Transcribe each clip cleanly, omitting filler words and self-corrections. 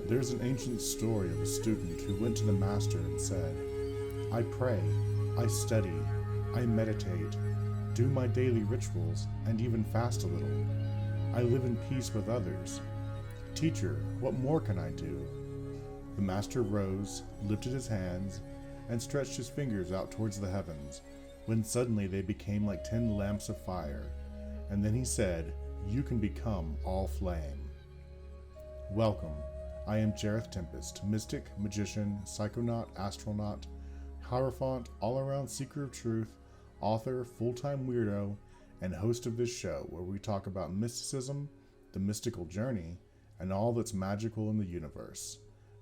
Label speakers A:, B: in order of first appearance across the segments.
A: There's an ancient story of a student who went to the master and said, I pray, I study, I meditate, do my daily rituals, and even fast a little. I live in peace with others. Teacher, what more can I do? The master rose, lifted his hands, and stretched his fingers out towards the heavens, when suddenly they became like 10 lamps of fire. And then he said, You can become all flame. Welcome. I am Jareth Tempest, mystic, magician, psychonaut, astronaut, hierophant, all-around seeker of truth, author, full-time weirdo, and host of this show where we talk about mysticism, the mystical journey, and all that's magical in the universe.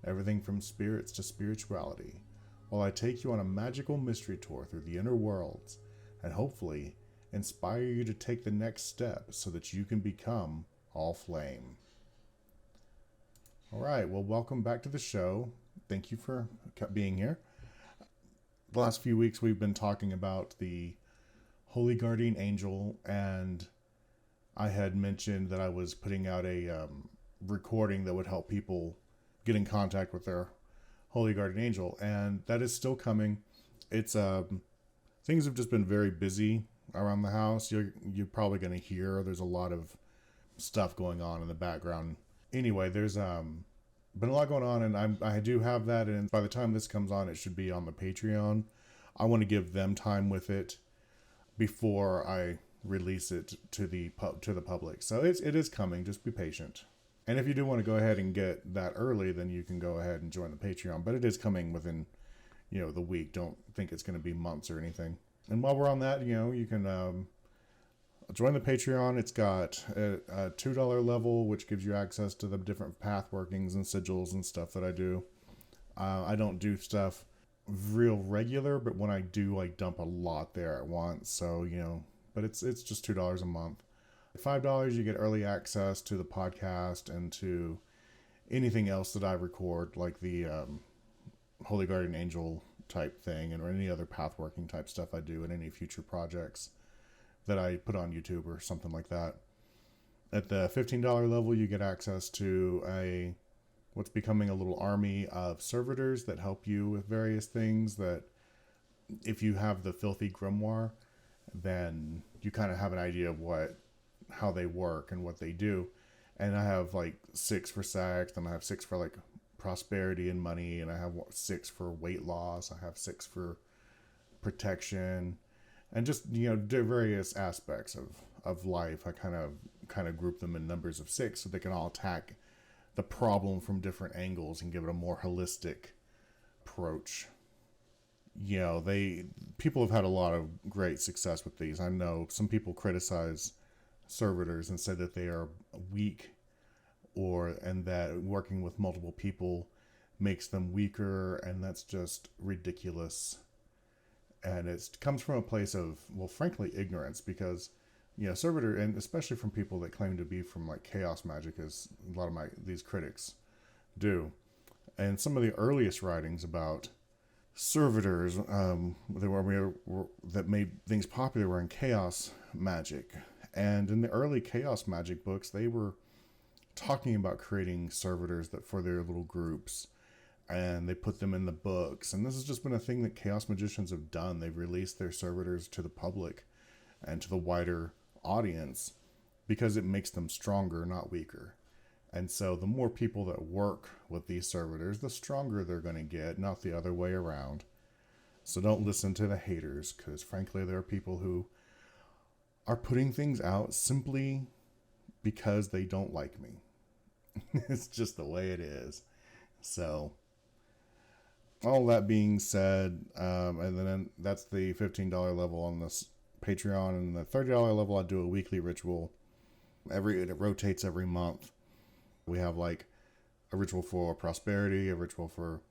A: Everything from spirits to spirituality, while I take you on a magical mystery tour through the inner worlds, and hopefully inspire you to take the next step so that you can become all flame. Alright, well, welcome back to the show. Thank you for being here. The last few weeks we've been talking about the Holy Guardian Angel, and I had mentioned that I was putting out a recording that would help people get in contact with their Holy Guardian Angel, and that is still coming. It's things have just been very busy around the house. You're probably going to hear there's a lot of stuff going on in the background. Anyway, there's been a lot going on, and I do have that, and by the time this comes on, it should be on the Patreon. I want to give them time with it before I release it to the public. So it is coming. Just be patient. And if you do want to go ahead and get that early, then you can go ahead and join the Patreon. But it is coming within, the week. Don't think it's going to be months or anything. And while we're on that, you can join the Patreon. It's got a $2 level, which gives you access to the different path workings and sigils and stuff that I do. I don't do stuff real regular, but when I do, I dump a lot there at once. So, but it's just $2 a month. $5, you get early access to the podcast and to anything else that I record, like the Holy Guardian Angel type thing, or any other path working type stuff I do, and any future projects that I put on YouTube or something like that. At the $15 level, you get access to what's becoming a little army of servitors that help you with various things. That if you have the filthy grimoire, then you kind of have an idea of how they work and what they do. And I have like 6 for sex, and I have 6 for like prosperity and money, and I have 6 for weight loss. I have 6 for protection. And just, various aspects of life. I kind of group them in numbers of 6 so they can all attack the problem from different angles and give it a more holistic approach. People have had a lot of great success with these. I know some people criticize servitors and say that they are weak, and that working with multiple people makes them weaker, and that's just ridiculous. And it comes from a place of, frankly, ignorance, because, servitor, and especially from people that claim to be from like chaos magic, as a lot of these critics do. And some of the earliest writings about servitors that made things popular were in chaos magic. And in the early chaos magic books, they were talking about creating servitors that for their little groups. And they put them in the books. And this has just been a thing that chaos magicians have done. They've released their servitors to the public and to the wider audience because it makes them stronger, not weaker. And so the more people that work with these servitors, the stronger they're going to get, not the other way around. So don't listen to the haters, because frankly, there are people who are putting things out simply because they don't like me. It's just the way it is. So all that being said, and then that's the $15 level on this Patreon, and the $30 level I do a weekly ritual. It rotates every month. We have like a ritual for prosperity, a ritual for,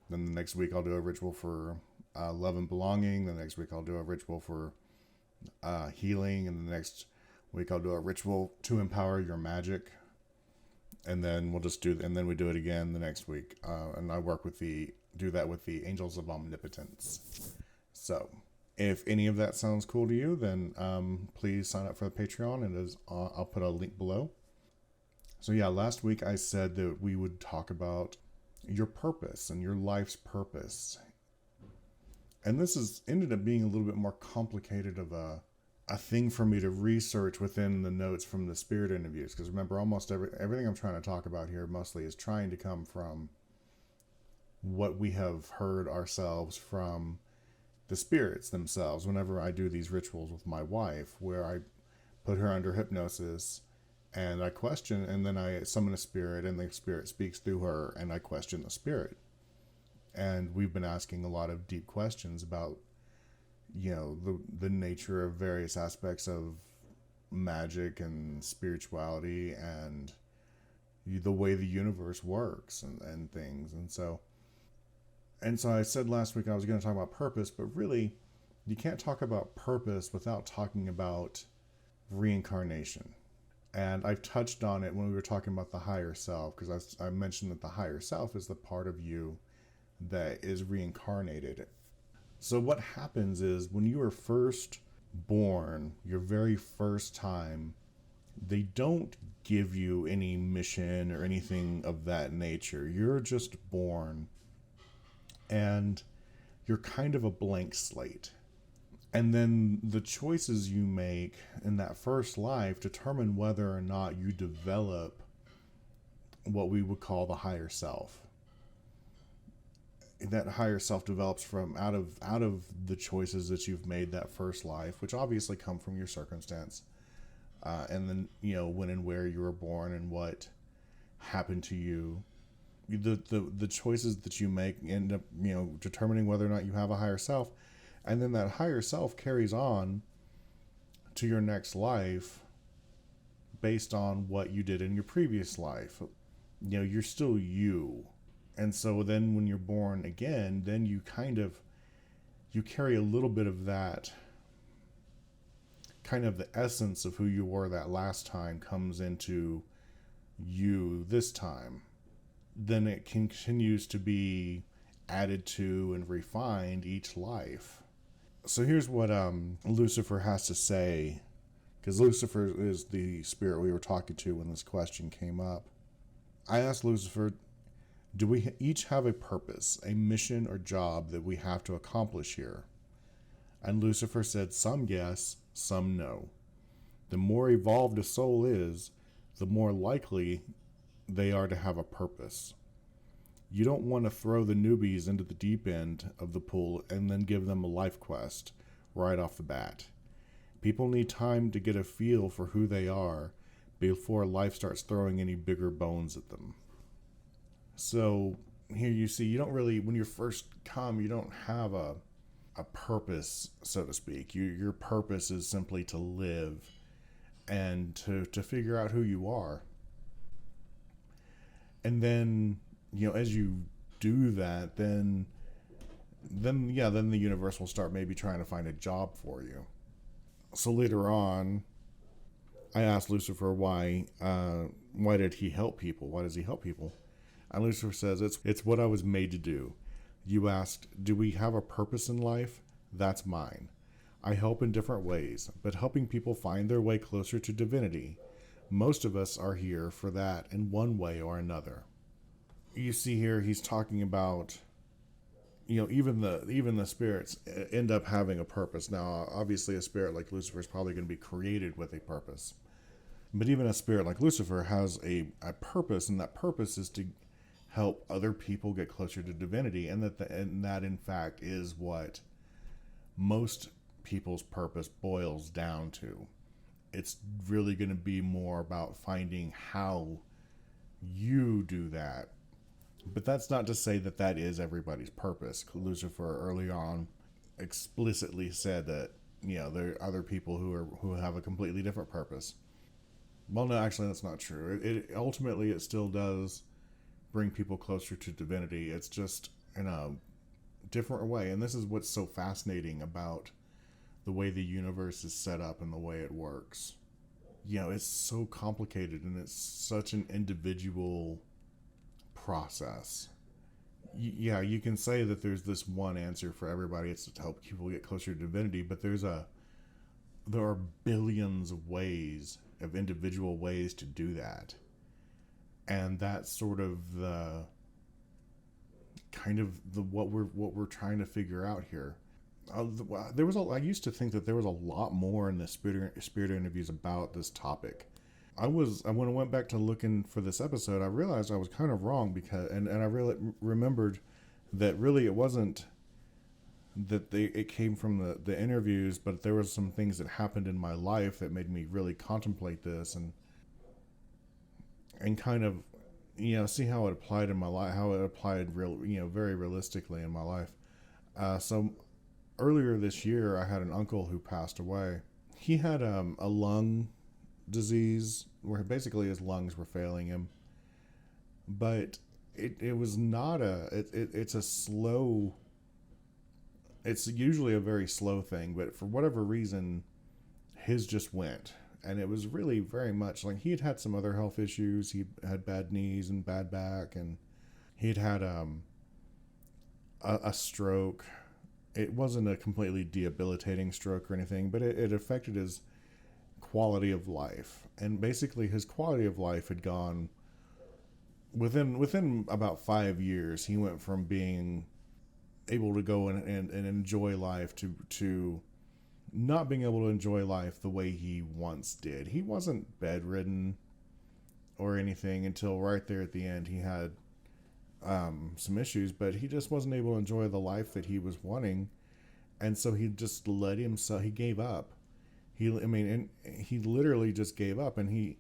A: then the next week I'll do a ritual for love and belonging. The next week I'll do a ritual for healing, and the next week I'll do a ritual to empower your magic. And then we do it again the next week. And I do that with the Angels of Omnipotence. So if any of that sounds cool to you, then please sign up for the Patreon, and I'll put a link below. So, yeah, last week I said that we would talk about your purpose and your life's purpose. And this has ended up being a little bit more complicated of a thing for me to research within the notes from the spirit interviews. Because remember, almost everything I'm trying to talk about here mostly is trying to come from what we have heard ourselves from the spirits themselves whenever I do these rituals with my wife, where I put her under hypnosis and I question, and then I summon a spirit, and the spirit speaks through her, and I question the spirit. And we've been asking a lot of deep questions about, the nature of various aspects of magic and spirituality and the way the universe works and things. And so I said last week I was going to talk about purpose, but really you can't talk about purpose without talking about reincarnation. And I've touched on it when we were talking about the higher self, because I mentioned that the higher self is the part of you that is reincarnated. So what happens is when you are first born, your very first time, they don't give you any mission or anything of that nature. You're just born and you're kind of a blank slate. And then the choices you make in that first life determine whether or not you develop what we would call the higher self. That higher self develops from out of the choices that you've made that first life, which obviously come from your circumstance, and then when and where you were born and what happened to you. The choices that you make end up determining whether or not you have a higher self, and then that higher self carries on to your next life based on what you did in your previous life. You're still you. And so then when you're born again, then you carry a little bit of that, kind of the essence of who you were that last time comes into you this time. Then it continues to be added to and refined each life. So here's what Lucifer has to say, because Lucifer is the spirit we were talking to when this question came up. I asked Lucifer, do we each have a purpose, a mission or job that we have to accomplish here? And Lucifer said some yes, some no. The more evolved a soul is, the more likely they are to have a purpose. You don't want to throw the newbies into the deep end of the pool and then give them a life quest right off the bat. People need time to get a feel for who they are before life starts throwing any bigger bones at them. So here you see, you don't really, when you first come, you don't have a purpose, so to speak. Your purpose is simply to live and to figure out who you are. And then, as you do that, then the universe will start maybe trying to find a job for you. So later on, I asked Lucifer why did he help people? Why does he help people? And Lucifer says, it's what I was made to do. You asked, do we have a purpose in life? That's mine. I help in different ways, but helping people find their way closer to divinity. Most of us are here for that in one way or another. You see here, he's talking about, even the spirits end up having a purpose. Now, obviously, a spirit like Lucifer is probably going to be created with a purpose. But even a spirit like Lucifer has a purpose, and that purpose is to help other people get closer to divinity, and that in fact is what most people's purpose boils down to. It's really going to be more about finding how you do that. But that's not to say that is everybody's purpose. Lucifer early on explicitly said that there are other people who have a completely different purpose. Well, no, actually, that's not true. It ultimately, it still does bring people closer to divinity. It's just in a different way. And this is what's so fascinating about the way the universe is set up and the way it works. It's so complicated, and it's such an individual process. You can say that there's this one answer for everybody. It's to help people get closer to divinity, but there are billions of ways, of individual ways to do that. And that's sort of the what we're trying to figure out here. I used to think that there was a lot more in the spirit interviews about this topic. When I went back to looking for this episode, I realized I was kind of wrong, because and I really remembered that really it wasn't that it came from the interviews, but there was some things that happened in my life that made me really contemplate this and kind of, see how it applied in my life, how it applied very realistically in my life. So earlier this year, I had an uncle who passed away. He had a lung disease where basically his lungs were failing him, but it was not it's a slow, it's usually a very slow thing, but for whatever reason his just went. And it was really very much like he had some other health issues. He had bad knees and bad back, and he'd had a stroke. It wasn't a completely debilitating stroke or anything, but it affected his quality of life. And basically his quality of life had gone within about 5 years. He went from being able to go and enjoy life to not being able to enjoy life the way he once did. He wasn't bedridden or anything until right there at the end. He had some issues, but he just wasn't able to enjoy the life that he was wanting. And so he just let himself, he gave up. He literally just gave up. And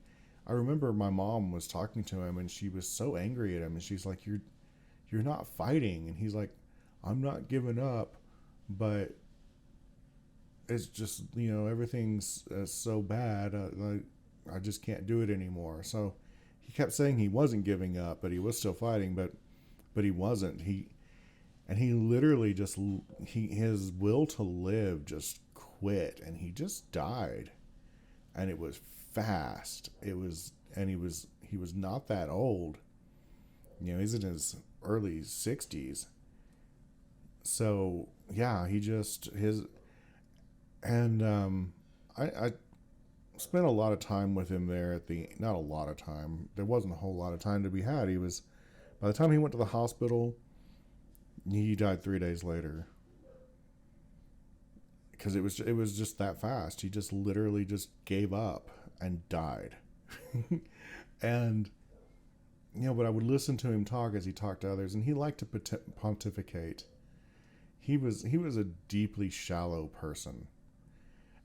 A: I remember my mom was talking to him, and she was so angry at him, and she's like, you're not fighting. And he's like, I'm not giving up, but it's just, everything's so bad. I just can't do it anymore. So he kept saying he wasn't giving up, but he was still fighting, but he wasn't. He literally just, his will to live just quit, and he just died. And it was fast. He was not that old. He's in his early 60s. So yeah, I spent a lot of time with him there not a lot of time. There wasn't a whole lot of time to be had. By the time he went to the hospital, he died 3 days later. Because it was just that fast. He just literally just gave up and died. And, but I would listen to him talk as he talked to others, and he liked to pontificate. He was a deeply shallow person.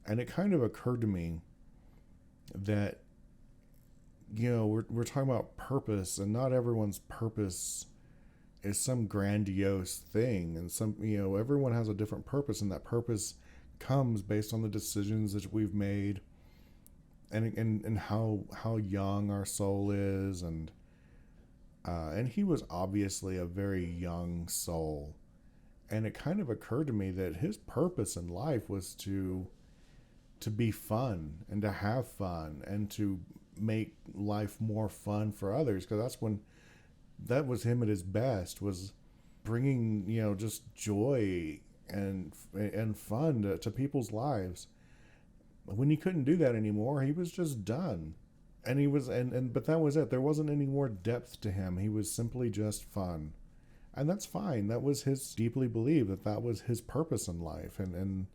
A: And it kind of occurred to me that, we're talking about purpose, and not everyone's purpose is some grandiose thing. And everyone has a different purpose, and that purpose comes based on the decisions that we've made and how young our soul is. And he was obviously a very young soul. And it kind of occurred to me that his purpose in life was to be fun and to have fun and to make life more fun for others. Because that was him at his best, was bringing, just joy and fun to people's lives. When he couldn't do that anymore, he was just done. And he was, but that was it. There wasn't any more depth to him. He was simply just fun. And that's fine. That was his deeply believed that was his purpose in life. And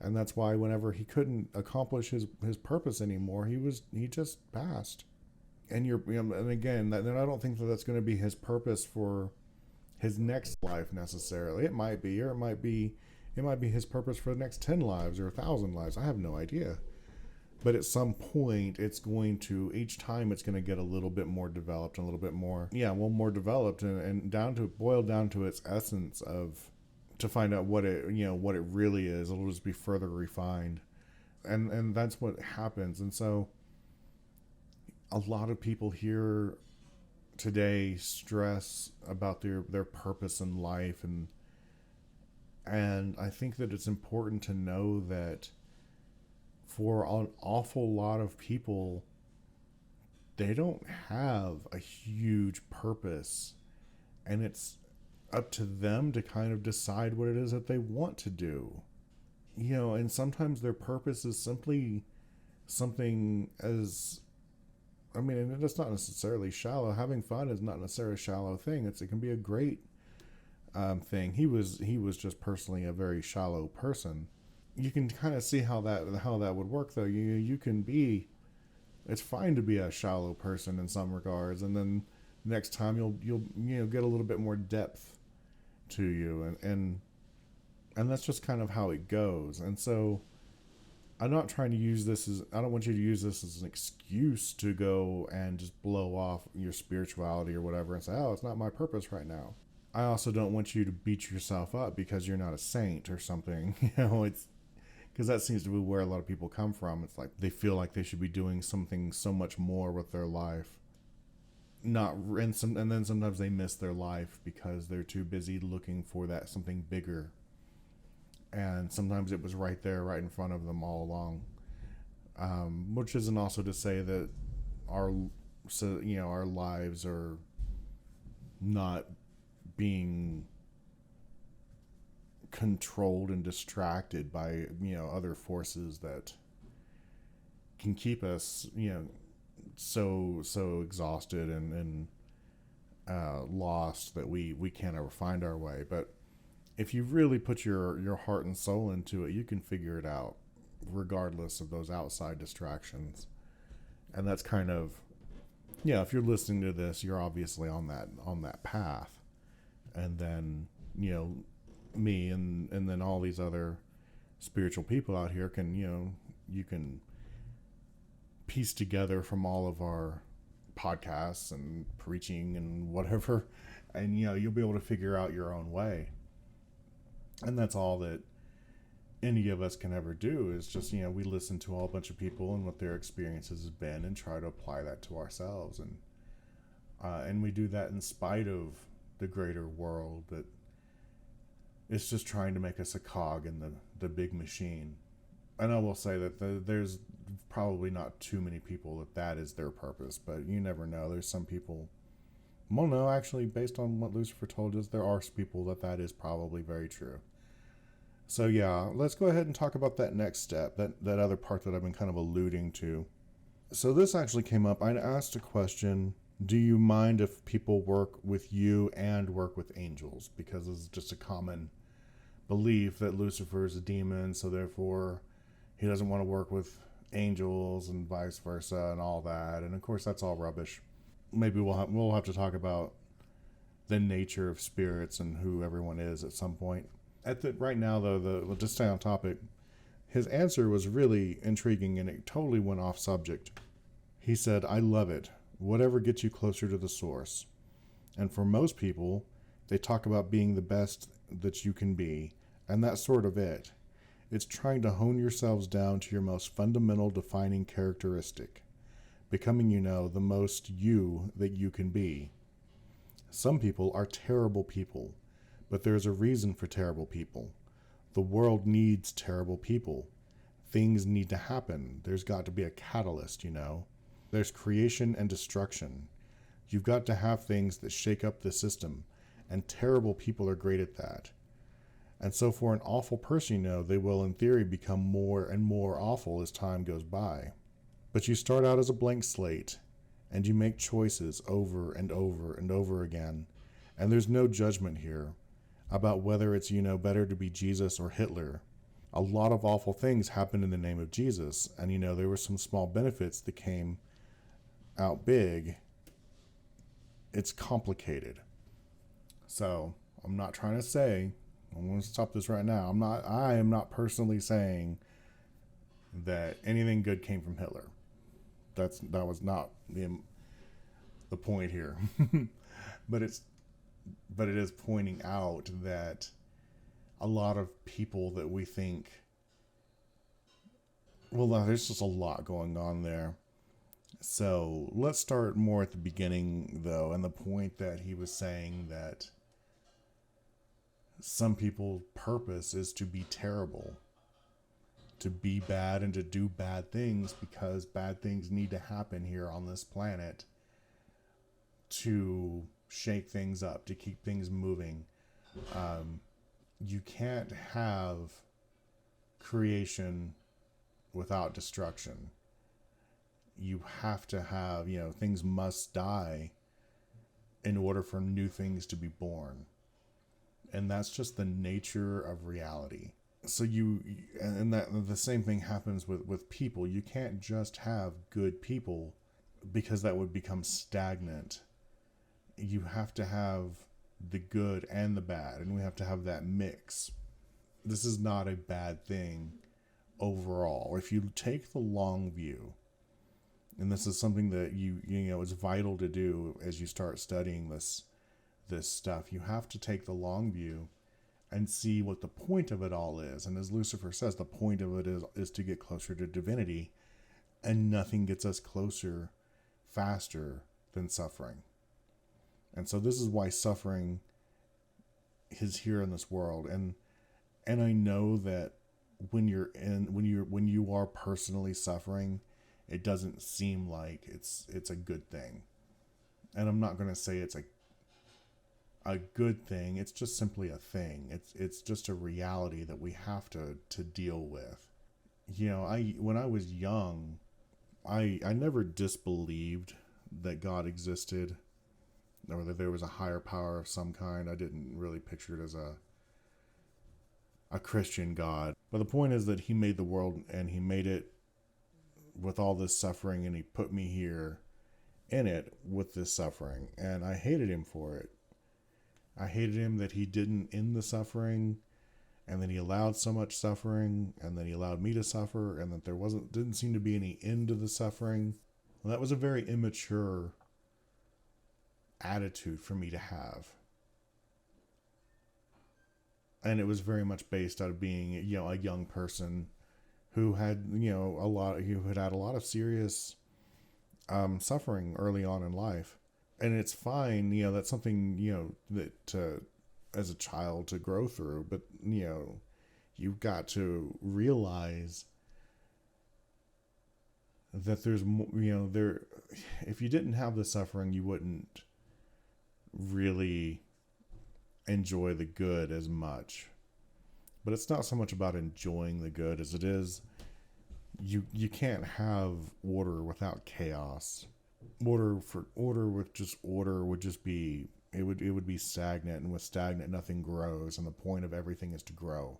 A: that's why whenever he couldn't accomplish his purpose anymore, he just passed. And and again, then I don't think that's going to be his purpose for his next life necessarily. It might be, or it might be his purpose for the next 10 lives or 1,000 lives. I have no idea. But at some point, each time it's going to get a little bit more developed, a little bit more, more developed, and boiled down to its essence to find out what it really is. It'll just be further refined. And that's what happens. And so a lot of people here today stress about their purpose in life. And I think that it's important to know that for an awful lot of people, they don't have a huge purpose, and it's up to them to kind of decide what it is that they want to do. And sometimes their purpose is simply something as I mean, and it's not necessarily shallow. Having fun is not necessarily a shallow thing. It can be a great thing. He was just personally a very shallow person. You can kind of see how that would work, though. You can be. It's fine to be a shallow person in some regards, and then next time you'll get a little bit more depth to you, and that's just kind of how it goes. And so I'm not trying to use this as, I don't want you to use this as an excuse to go and just blow off your spirituality or whatever and say, oh, it's not my purpose right now. I also don't want you to beat yourself up because you're not a saint or something. It's because that seems to be where a lot of people come from. It's like they feel like they should be doing something so much more with their life. And then sometimes they miss their life because they're too busy looking for that something bigger. And sometimes it was right there, right in front of them all along. Which isn't also to say that our lives are not being controlled and distracted by other forces that can keep us so exhausted and lost that we can't ever find our way. But if you really put your heart and soul into it, you can figure it out regardless of those outside distractions. And that's kind of, if you're listening to this, you're obviously on that path. And then me and then all these other spiritual people out here can you can piece together from all of our podcasts and preaching and whatever, and you'll be able to figure out your own way. And that's all that any of us can ever do is just we listen to a whole bunch of people and what their experiences have been and try to apply that to ourselves, and we do that in spite of the greater world that it's just trying to make us a cog in the big machine. And I will say that there's probably not too many people that is their purpose, but you never know. There's some people, well, no, actually, based on what Lucifer told us, there are people that is probably very true. So yeah, let's go ahead and talk about that next step, that other part that I've been kind of alluding to. So this actually came up. I asked a question, do you mind if people work with you and work with angels? Because it's just a common belief that Lucifer is a demon, so therefore he doesn't want to work with angels and vice versa and all that. And of course that's all rubbish. Maybe we'll have to talk about the nature of spirits and who everyone is at some point. Right now though, we'll just stay on topic. His answer was really intriguing and it totally went off subject. He said, I love it. Whatever gets you closer to the source. And for most people, they talk about being the best that you can be, and that's sort of it. It's trying to hone yourselves down to your most fundamental defining characteristic, becoming, the most you that you can be. Some people are terrible people, but there's a reason for terrible people. The world needs terrible people. Things need to happen. There's got to be a catalyst, There's creation and destruction. You've got to have things that shake up the system, and terrible people are great at that. And so for an awful person, they will in theory become more and more awful as time goes by. But you start out as a blank slate, and you make choices over and over and over again, and there's no judgment here about whether it's, better to be Jesus or Hitler. A lot of awful things happen in the name of Jesus, and there were some small benefits that came out big. It's complicated. So I'm not trying to say, I'm going to stop this right now. I am not personally saying that anything good came from Hitler. That was not the point here. But it is pointing out that a lot of people that we think, well, there's just a lot going on there. So let's start more at the beginning, though, and the point that he was saying that some people's purpose is to be terrible, to be bad and to do bad things because bad things need to happen here on this planet to shake things up, to keep things moving. You can't have creation without destruction. you have to have, things must die in order for new things to be born. And that's just the nature of reality. So and that the same thing happens with people. You can't just have good people, because that would become stagnant. You have to have the good and the bad, and we have to have that mix. This is not a bad thing overall. If you take the long view, and this is something that is vital to do as you start studying this stuff, you have to take the long view and see what the point of it all is. And as Lucifer says, the point of it is to get closer to divinity, and nothing gets us closer faster than suffering. And so this is why suffering is here in this world. And I know that when you are personally suffering, it doesn't seem like it's a good thing. And I'm not going to say it's a good thing. It's just simply a thing. It's just a reality that we have to deal with. When I was young, I never disbelieved that God existed, or that there was a higher power of some kind. I didn't really picture it as a Christian God. But the point is that he made the world, and he made it with all this suffering, and he put me here in it with this suffering. And I hated him for it. I hated him that he didn't end the suffering, and that he allowed so much suffering, and that he allowed me to suffer, and that didn't seem to be any end to the suffering. Well, that was a very immature attitude for me to have. And it was very much based out of being, a young person who had, who had had a lot of serious suffering early on in life. And it's fine, that's something, that as a child to grow through. But, you've got to realize that there's, if you didn't have the suffering, you wouldn't really enjoy the good as much. But it's not so much about enjoying the good as it is, you can't have order without chaos. Order with just order would just be, it would be stagnant, and with stagnant nothing grows, and the point of everything is to grow.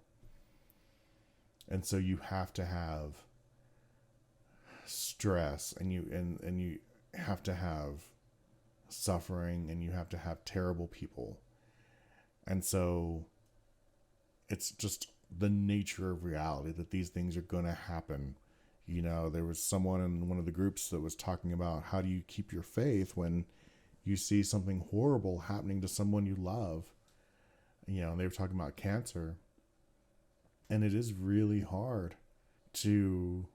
A: And so you have to have stress, and you have to have suffering, and you have to have terrible people. And so it's just the nature of reality that these things are going to happen. There was someone in one of the groups that was talking about, how do you keep your faith when you see something horrible happening to someone you love? They were talking about cancer. And it is really hard to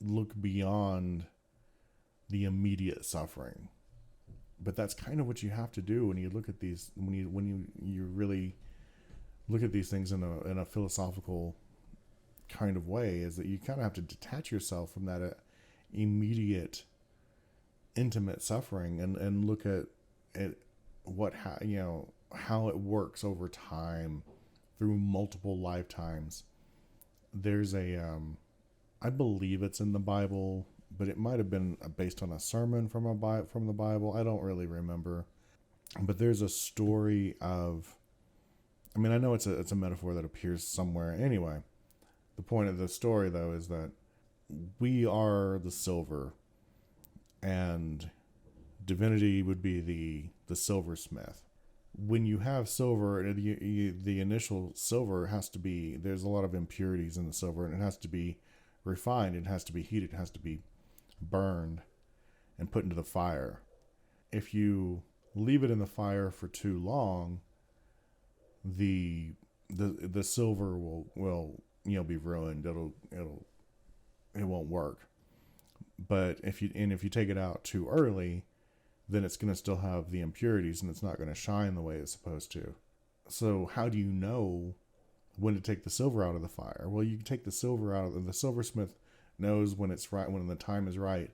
A: look beyond the immediate suffering. But that's kind of what you have to do when you look at these, when you really look at these things in a philosophical kind of way, is that you kind of have to detach yourself from that immediate, intimate suffering, and look at how it works over time through multiple lifetimes. There's I believe it's in the Bible, but it might have been based on a sermon from the Bible. I don't really remember. But there's a story of, I know it's a metaphor that appears somewhere. Anyway, the point of the story, though, is that we are the silver, and divinity would be the silversmith. When you have silver, the initial silver has to be, there's a lot of impurities in the silver, and it has to be refined, it has to be heated, it has to be burned and put into the fire. If you leave it in the fire for too long, the silver will be ruined. It won't work. But if you take it out too early, then it's going to still have the impurities, and it's not going to shine the way it's supposed to. So how do you know when to take the silver out of the fire? Well, you can take the silver out of the silversmith knows when it's right, when the time is right,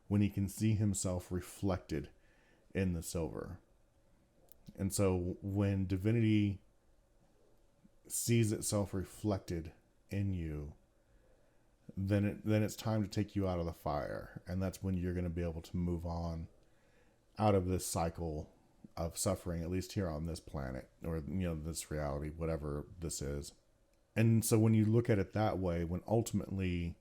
A: when he can see himself reflected in the silver. And so when divinity sees itself reflected in you, then it's time to take you out of the fire, and that's when you're going to be able to move on out of this cycle of suffering, at least here on this planet, or this reality, whatever this is. And so when you look at it that way, when ultimately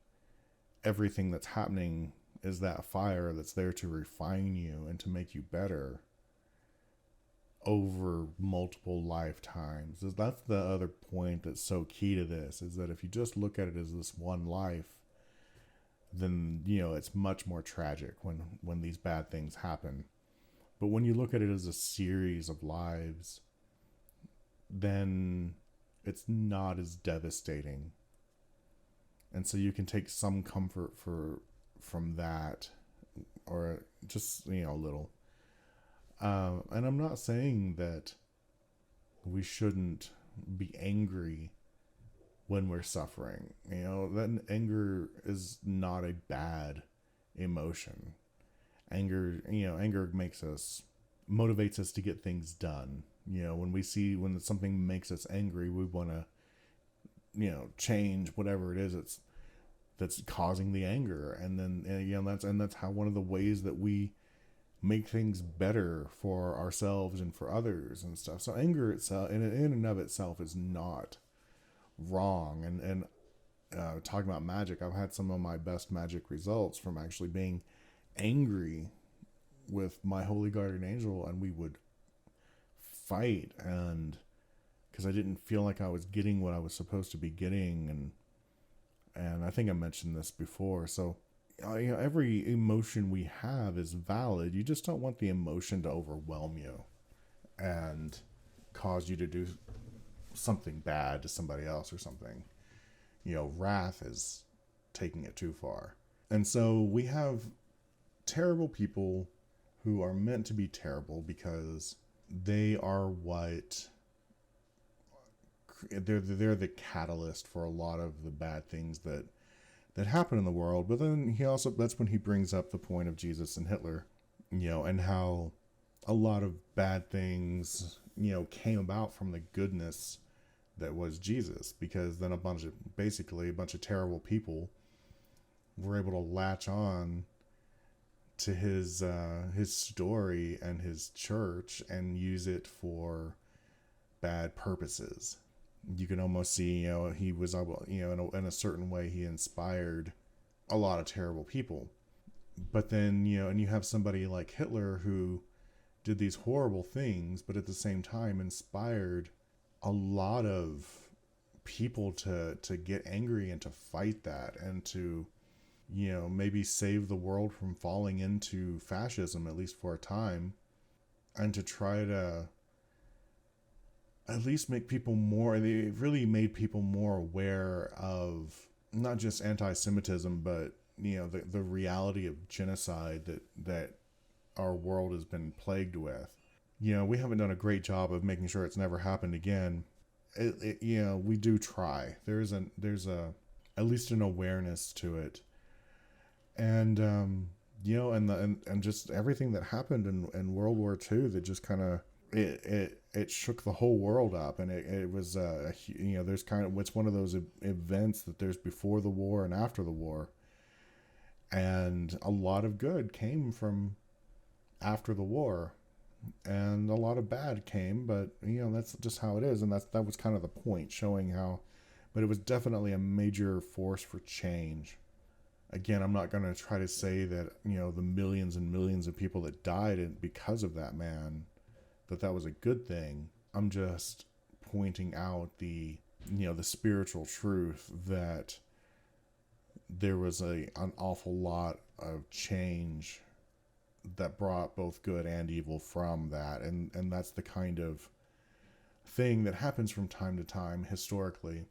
A: everything that's happening is that fire that's there to refine you and to make you better over multiple lifetimes, that's the other point that's so key to this, is that if you just look at it as this one life, then it's much more tragic when these bad things happen. But when you look at it as a series of lives, then it's not as devastating. And so you can take some comfort from that, or just, a little. And I'm not saying that we shouldn't be angry when we're suffering. That anger is not a bad emotion. Anger motivates us to get things done. When something makes us angry, we want to, change whatever it is that's causing the anger. And then, that's how one of the ways that we make things better for ourselves and for others and stuff. So anger itself, in and of itself, is not wrong. And talking about magic, I've had some of my best magic results from actually being angry with my holy guardian angel, and we would fight, and because I didn't feel like I was getting what I was supposed to be getting, and I think I mentioned this before. So every emotion we have is valid. You just don't want the emotion to overwhelm you and cause you to do something bad to somebody else or something. Wrath is taking it too far. And so we have terrible people who are meant to be terrible because they are they're the catalyst for a lot of the bad things that happen in the world. But then that's when he brings up the point of Jesus and Hitler, and how a lot of bad things, came about from the goodness that was Jesus, because then a bunch of terrible people were able to latch on to his story and his church and use it for bad purposes. You can almost see, he was able, in a certain way, he inspired a lot of terrible people. But then, and you have somebody like Hitler who did these horrible things, but at the same time inspired a lot of people to get angry and to fight that, and to maybe save the world from falling into fascism, at least for a time, and to try to at least make people more, they really made people more aware of not just anti-Semitism, but, the reality of genocide that our world has been plagued with. We haven't done a great job of making sure it's never happened again. We do try. There's at least an awareness to it. And, and just everything that happened in World War II, that just kind of, it shook the whole world up. And it was, there's it's one of those events that there's before the war and after the war. And a lot of good came from after the war, and a lot of bad came, but, that's just how it is. And that was kind of the point, showing how, but it was definitely a major force for change. Again, I'm not going to try to say that, the millions and millions of people that died because of that man, that was a good thing. I'm just pointing out the spiritual truth that there was an awful lot of change that brought both good and evil from that. And that's the kind of thing that happens from time to time historically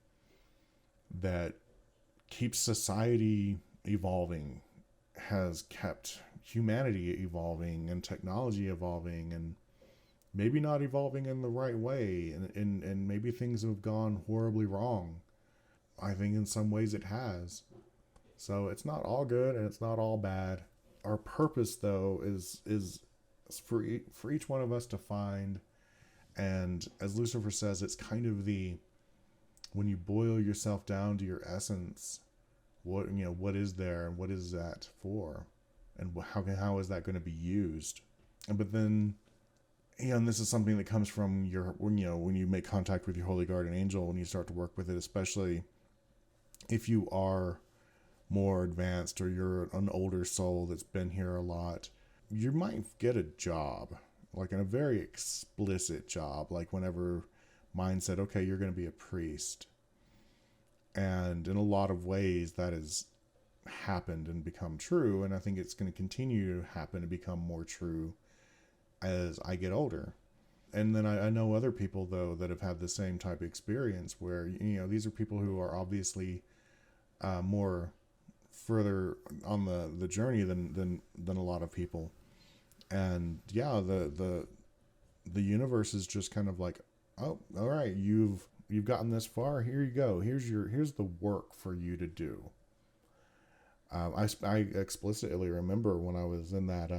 A: that keeps society evolving, has kept humanity evolving and technology evolving, and maybe not evolving in the right way, and maybe things have gone horribly wrong. I think in some ways it has. So it's not all good and it's not all bad. Our purpose, though, is for each one of us to find, and as Lucifer says, it's kind of when you boil yourself down to your essence, What, what is there and what is that for? And how is that going to be used? But then, and this is something that comes from when you make contact with your holy guardian angel, when you start to work with it, especially if you are more advanced or you're an older soul that's been here a lot, you might get a job, like in a very explicit job, like whenever mine said, okay, you're going to be a priest. And in a lot of ways that has happened and become true, and I think it's going to continue to happen and become more true as I get older. And then I know other people, though, that have had the same type of experience where, these are people who are obviously more further on the journey than a lot of people. And yeah, the universe is just kind of like, oh, all right, you've gotten this far. Here you go. Here's the work for you to do. I explicitly remember when I was in that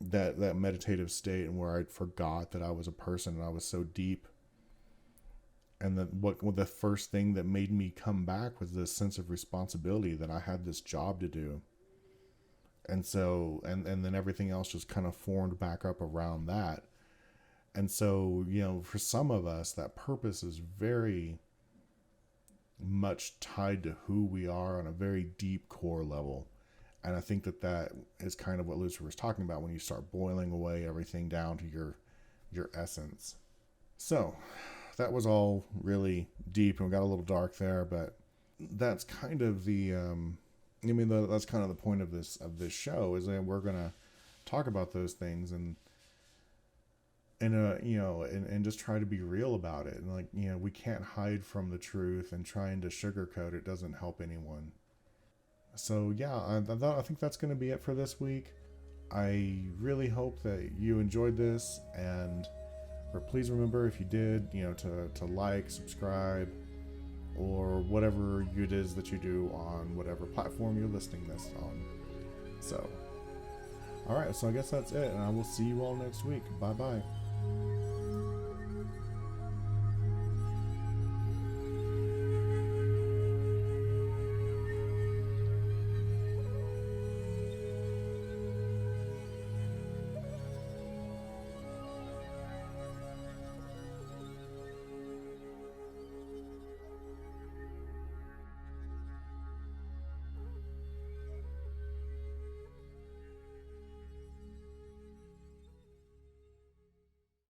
A: that meditative state, and where I forgot that I was a person and I was so deep. And what the first thing that made me come back was this sense of responsibility that I had this job to do. And so, and then everything else just kind of formed back up around that. And so, for some of us, that purpose is very much tied to who we are on a very deep core level. And I think that is kind of what Lucifer was talking about when you start boiling away everything down to your essence. So that was all really deep and we got a little dark there, but that's kind of that's kind of the point of this show, is that we're going to talk about those things and just try to be real about it. And we can't hide from the truth, and trying to sugarcoat it doesn't help anyone. So yeah, I think that's going to be it for this week. I really hope that you enjoyed this, and please remember, if you did, to like, subscribe, or whatever it is that you do on whatever platform you're listening this on. So, all right, so I guess that's it, and I will see you all next week. Bye-bye.